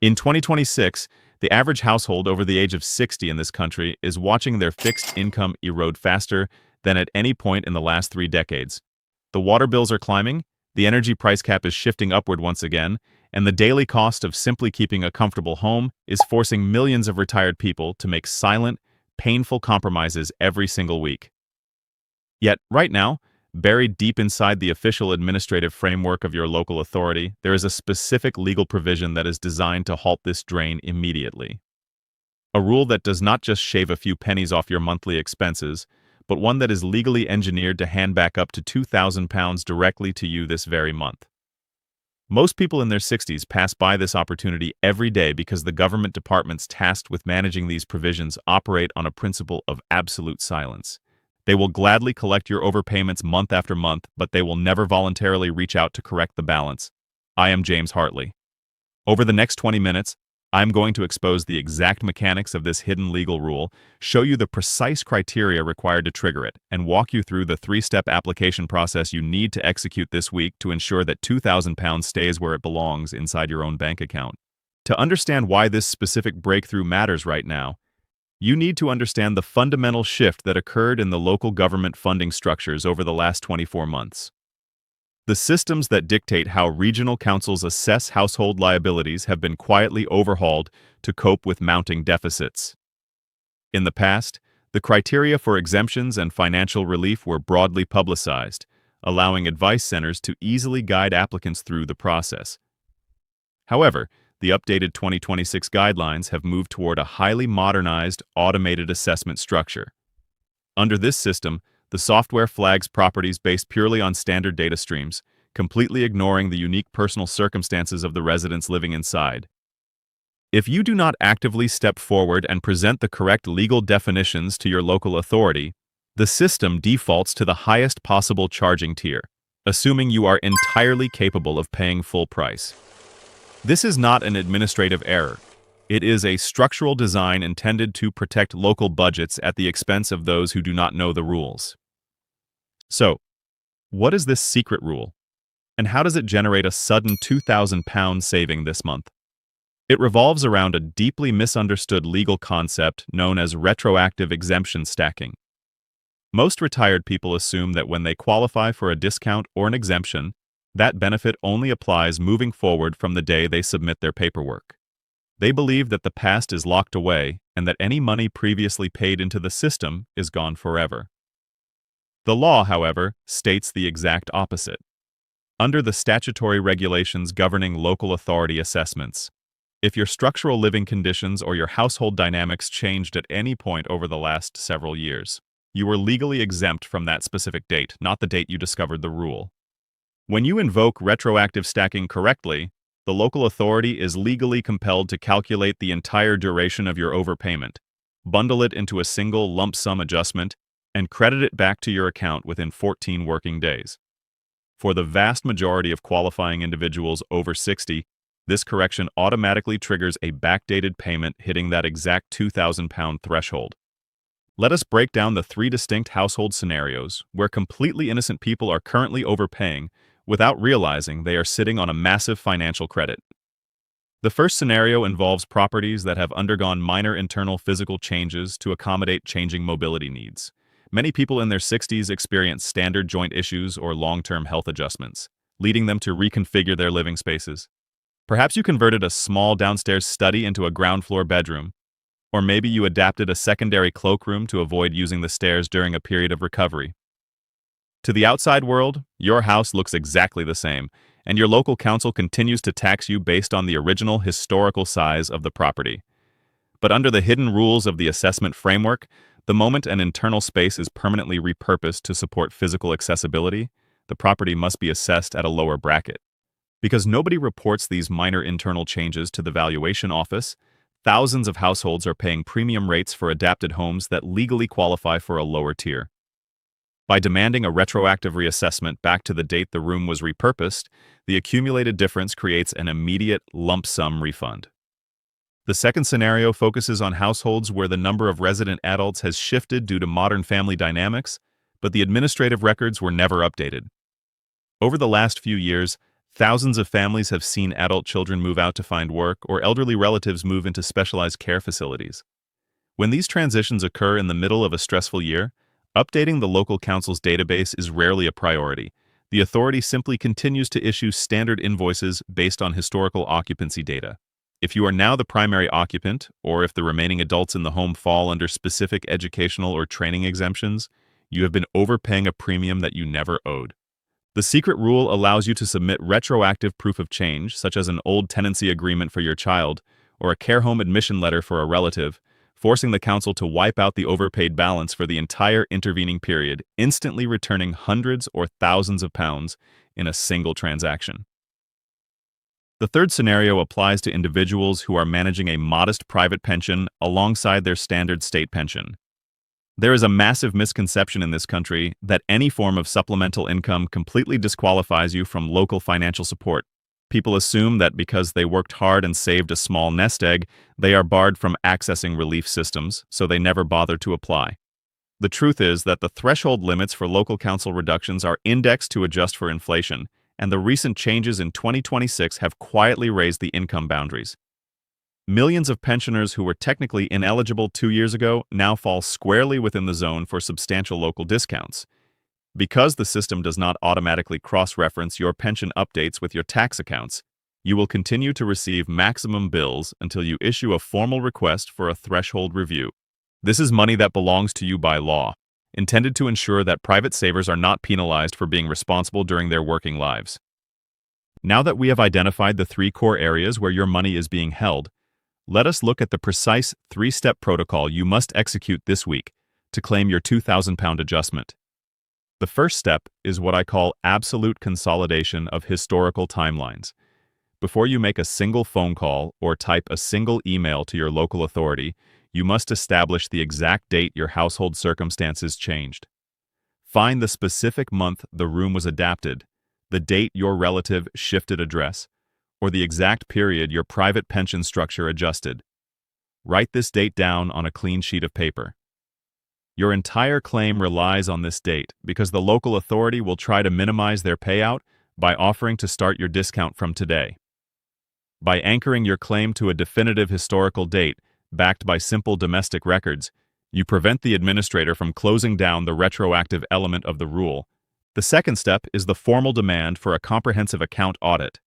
In 2026, the average household over the age of 60 in this country is watching their fixed income erode faster than at any point in the last 3 decades. The water bills are climbing, the energy price cap is shifting upward once again, and the daily cost of simply keeping a comfortable home is forcing millions of retired people to make silent, painful compromises every single week. Yet, right now, buried deep inside the official administrative framework of your local authority, there is a specific legal provision that is designed to halt this drain immediately. A rule that does not just shave a few pennies off your monthly expenses, but one that is legally engineered to hand back up to £2,000 directly to you this very month. Most people in their 60s pass by this opportunity every day because the government departments tasked with managing these provisions operate on a principle of absolute silence. They will gladly collect your overpayments month after month, but they will never voluntarily reach out to correct the balance. I am James Hartley. Over the next 20 minutes, I'm going to expose the exact mechanics of this hidden legal rule, show you the precise criteria required to trigger it, and walk you through the 3-step application process you need to execute this week to ensure that £2,000 stays where it belongs inside your own bank account. To understand why this specific breakthrough matters right now, you need to understand the fundamental shift that occurred in the local government funding structures over the last 24 months. The systems that dictate how regional councils assess household liabilities have been quietly overhauled to cope with mounting deficits. In the past, the criteria for exemptions and financial relief were broadly publicized, allowing advice centers to easily guide applicants through the process. However, the updated 2026 guidelines have moved toward a highly modernized, automated assessment structure. Under this system, the software flags properties based purely on standard data streams, completely ignoring the unique personal circumstances of the residents living inside. If you do not actively step forward and present the correct legal definitions to your local authority, the system defaults to the highest possible charging tier, assuming you are entirely capable of paying full price. This is not an administrative error. It is a structural design intended to protect local budgets at the expense of those who do not know the rules. So, what is this secret rule? And how does it generate a sudden £2,000 saving this month? It revolves around a deeply misunderstood legal concept known as retroactive exemption stacking. Most retired people assume that when they qualify for a discount or an exemption, that benefit only applies moving forward from the day they submit their paperwork. They believe that the past is locked away and that any money previously paid into the system is gone forever. The law, however, states the exact opposite. Under the statutory regulations governing local authority assessments, if your structural living conditions or your household dynamics changed at any point over the last several years, you were legally exempt from that specific date, not the date you discovered the rule. When you invoke retroactive stacking correctly, the local authority is legally compelled to calculate the entire duration of your overpayment, bundle it into a single lump sum adjustment, and credit it back to your account within 14 working days. For the vast majority of qualifying individuals over 60, this correction automatically triggers a backdated payment hitting that exact £2,000 threshold. Let us break down the 3 distinct household scenarios where completely innocent people are currently overpaying without realizing they are sitting on a massive financial credit. The first scenario involves properties that have undergone minor internal physical changes to accommodate changing mobility needs. Many people in their 60s experience standard joint issues or long-term health adjustments, leading them to reconfigure their living spaces. Perhaps you converted a small downstairs study into a ground-floor bedroom, or maybe you adapted a secondary cloakroom to avoid using the stairs during a period of recovery. To the outside world, your house looks exactly the same, and your local council continues to tax you based on the original historical size of the property. But under the hidden rules of the assessment framework, the moment an internal space is permanently repurposed to support physical accessibility, the property must be assessed at a lower bracket. Because nobody reports these minor internal changes to the valuation office, thousands of households are paying premium rates for adapted homes that legally qualify for a lower tier. By demanding a retroactive reassessment back to the date the room was repurposed, the accumulated difference creates an immediate lump sum refund. The second scenario focuses on households where the number of resident adults has shifted due to modern family dynamics, but the administrative records were never updated. Over the last few years, Thousands of families have seen adult children move out to find work or elderly relatives move into specialized care facilities. When these transitions occur in the middle of a stressful year, updating the local council's database is rarely a priority. The authority simply continues to issue standard invoices based on historical occupancy data. If you are now the primary occupant, or if the remaining adults in the home fall under specific educational or training exemptions, you have been overpaying a premium that you never owed. The secret rule allows you to submit retroactive proof of change, such as an old tenancy agreement for your child, or a care home admission letter for a relative, forcing the council to wipe out the overpaid balance for the entire intervening period, instantly returning hundreds or thousands of pounds in a single transaction. The third scenario applies to individuals who are managing a modest private pension alongside their standard state pension. There is a massive misconception in this country that any form of supplemental income completely disqualifies you from local financial support. People assume that because they worked hard and saved a small nest egg, they are barred from accessing relief systems, so they never bother to apply. The truth is that the threshold limits for local council reductions are indexed to adjust for inflation, and the recent changes in 2026 have quietly raised the income boundaries. Millions of pensioners who were technically ineligible 2 years ago now fall squarely within the zone for substantial local discounts. Because the system does not automatically cross-reference your pension updates with your tax accounts, you will continue to receive maximum bills until you issue a formal request for a threshold review. This is money that belongs to you by law, intended to ensure that private savers are not penalized for being responsible during their working lives. Now that we have identified the 3 core areas where your money is being held, let us look at the precise 3-step protocol you must execute this week to claim your £2,000 adjustment. The first step is what I call absolute consolidation of historical timelines. Before you make a single phone call or type a single email to your local authority, you must establish the exact date your household circumstances changed. Find the specific month the room was adapted, the date your relative shifted address, or the exact period your private pension structure adjusted. Write this date down on a clean sheet of paper. Your entire claim relies on this date because the local authority will try to minimize their payout by offering to start your discount from today. By anchoring your claim to a definitive historical date, backed by simple domestic records, you prevent the administrator from closing down the retroactive element of the rule. The second step is the formal demand for a comprehensive account audit.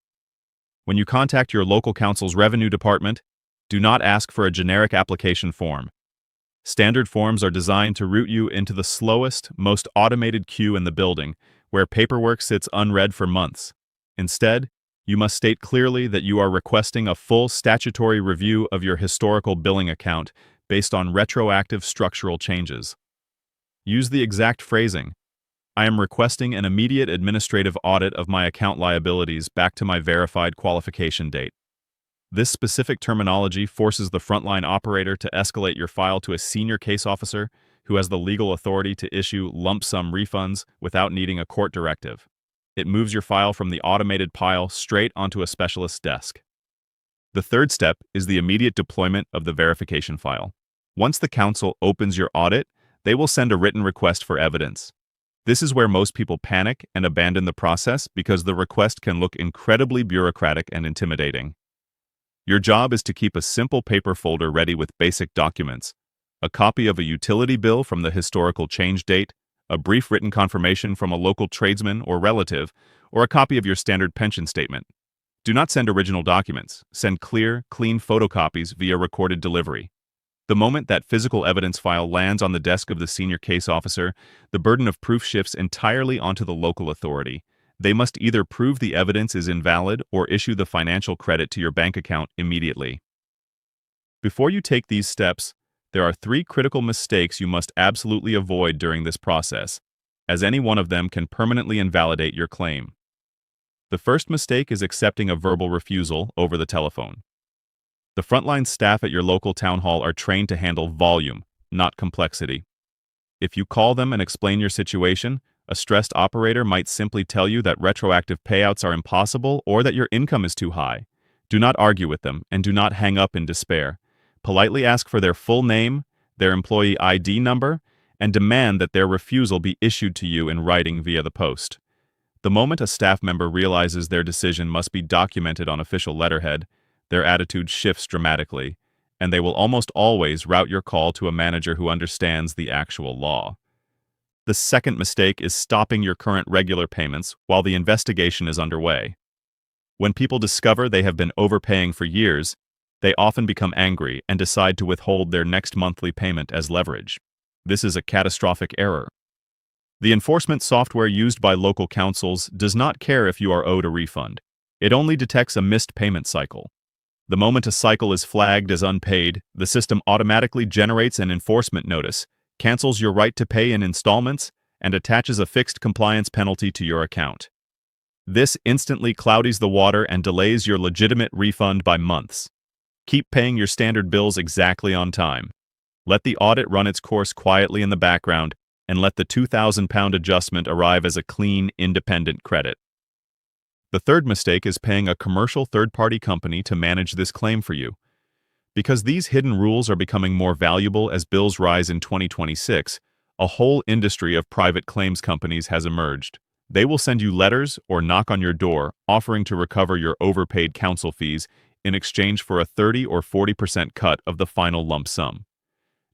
When you contact your local council's revenue department, do not ask for a generic application form. Standard forms are designed to route you into the slowest, most automated queue in the building, where paperwork sits unread for months. Instead, you must state clearly that you are requesting a full statutory review of your historical billing account based on retroactive structural changes. Use the exact phrasing, "I am requesting an immediate administrative audit of my account liabilities back to my verified qualification date." This specific terminology forces the frontline operator to escalate your file to a senior case officer who has the legal authority to issue lump sum refunds without needing a court directive. It moves your file from the automated pile straight onto a specialist's desk. The third step is the immediate deployment of the verification file. Once the council opens your audit, they will send a written request for evidence. This is where most people panic and abandon the process because the request can look incredibly bureaucratic and intimidating. Your job is to keep a simple paper folder ready with basic documents: a copy of a utility bill from the historical change date, a brief written confirmation from a local tradesman or relative, or a copy of your standard pension statement. Do not send original documents. Send clear, clean photocopies via recorded delivery. The moment that physical evidence file lands on the desk of the senior case officer, the burden of proof shifts entirely onto the local authority. They must either prove the evidence is invalid or issue the financial credit to your bank account immediately. Before you take these steps, there are 3 critical mistakes you must absolutely avoid during this process, as any one of them can permanently invalidate your claim. The first mistake is accepting a verbal refusal over the telephone. The frontline staff at your local town hall are trained to handle volume, not complexity. If you call them and explain your situation, a stressed operator might simply tell you that retroactive payouts are impossible or that your income is too high. Do not argue with them, and do not hang up in despair. Politely ask for their full name, their employee ID number, and demand that their refusal be issued to you in writing via the post. The moment a staff member realizes their decision must be documented on official letterhead, their attitude shifts dramatically, and they will almost always route your call to a manager who understands the actual law. The second mistake is stopping your current regular payments while the investigation is underway. When people discover they have been overpaying for years, they often become angry and decide to withhold their next monthly payment as leverage. This is a catastrophic error. The enforcement software used by local councils does not care if you are owed a refund. It only detects a missed payment cycle. The moment a cycle is flagged as unpaid, the system automatically generates an enforcement notice, cancels your right to pay in installments, and attaches a fixed compliance penalty to your account. This instantly cloudies the water and delays your legitimate refund by months. Keep paying your standard bills exactly on time. Let the audit run its course quietly in the background, and let the £2,000 adjustment arrive as a clean, independent credit. The third mistake is paying a commercial third-party company to manage this claim for you. Because these hidden rules are becoming more valuable as bills rise in 2026, a whole industry of private claims companies has emerged. They will send you letters or knock on your door offering to recover your overpaid counsel fees in exchange for a 30 or 40% cut of the final lump sum.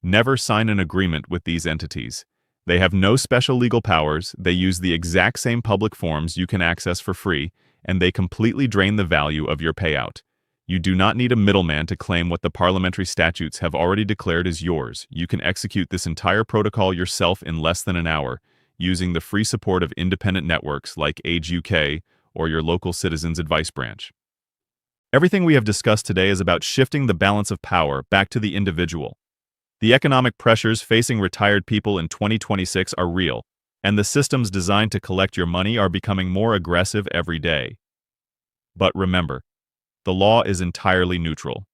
Never sign an agreement with these entities. They have no special legal powers, they use the exact same public forms you can access for free, and they completely drain the value of your payout. You do not need a middleman to claim what the parliamentary statutes have already declared is yours. You can execute this entire protocol yourself in less than an hour, using the free support of independent networks like Age UK or your local Citizens Advice Branch. Everything we have discussed today is about shifting the balance of power back to the individual. The economic pressures facing retired people in 2026 are real, and the systems designed to collect your money are becoming more aggressive every day. But remember, the law is entirely neutral.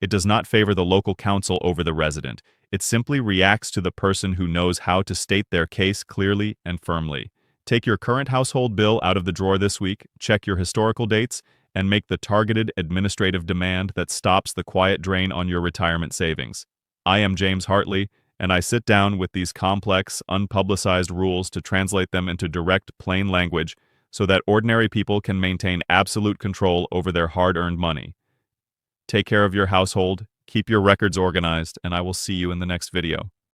It does not favor the local council over the resident. It simply reacts to the person who knows how to state their case clearly and firmly. Take your current household bill out of the drawer this week, check your historical dates, and make the targeted administrative demand that stops the quiet drain on your retirement savings. I am James Hartley, and I sit down with these complex, unpublicized rules to translate them into direct, plain language so that ordinary people can maintain absolute control over their hard-earned money. Take care of your household, keep your records organized, and I will see you in the next video.